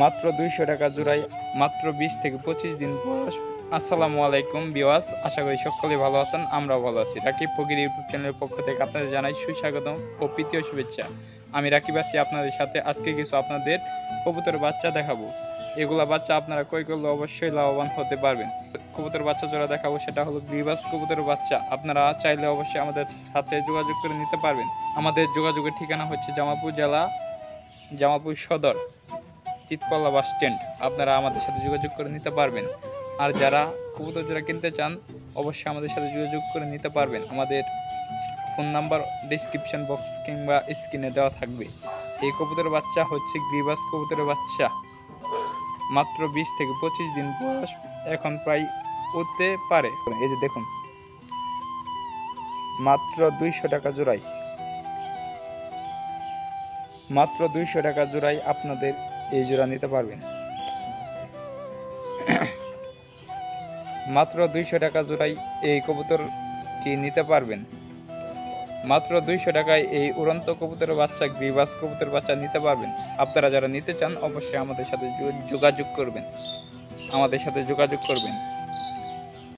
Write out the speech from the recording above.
মাত্র 200 টাকা জোড়ায়, মাত্র 20 থেকে 25 দিন বয়স। আসসালামু আলাইকুম ভিউয়ার্স, আশা করি সকলেই ভালো আছেন, আমরাও ভালো আছি। রাকিব ফকির ইউটিউব চ্যানেলের পক্ষ থেকে আপনাদের জানাই সুস্বাগতম ও প্রীতীয় শুভেচ্ছা। আমি রাকিব আছি আপনাদের সাথে। আজকে কিছু আপনাদের কবুতর বাচ্চা দেখাবো। এগুলা বাচ্চা আপনারা ক্রয় করলে অবশ্যই লাভবান হতে পারবেন। কবুতর বাচ্চা জোড়া দেখাবো, সেটা হলো গ্রিবাস কবুতরের বাচ্চা। আপনারা চাইলে অবশ্যই আমাদের সাথে যোগাযোগ করে নিতে পারবেন। আমাদের যোগাযোগের ঠিকানা হচ্ছে জামালপুর জেলা, জামালপুর সদর, চিতকলা বাস স্ট্যান্ড। আপনারা আমাদের সাথে যোগাযোগ করে নিতে পারবেন। আর যারা কবুতর জোড়া কিনতে চান অবশ্যই আমাদের সাথে যোগাযোগ করে নিতে পারবেন। আমাদের ফোন নাম্বার ডিসক্রিপশন বক্স কিংবা স্ক্রিনে দেওয়া থাকবে। এই কবুতরের বাচ্চা হচ্ছে গ্রিবাস কবুতরের বাচ্চা। মাত্র 20 থেকে 25 দিন বয়স, এখন প্রায় উঠতে পারে। এই যে দেখুন, মাত্র 200 টাকা জোড়ায়, মাত্র 200 টাকা জোড়ায় আপনাদের এই জোড়া নিতে পারবেন। মাত্র 200 টাকা জোড়ায় এই কবুতরটি নিতে পারবেন। মাত্র 200 টাকায় এই উড়ন্ত কবুতরের বাচ্চা, গ্রিবাস কবুতরের বাচ্চা নিতে পারবেন। আপনারা যারা নিতে চান অবশ্যই আমাদের সাথে যোগাযোগ করবেন, আমাদের সাথে যোগাযোগ করবেন।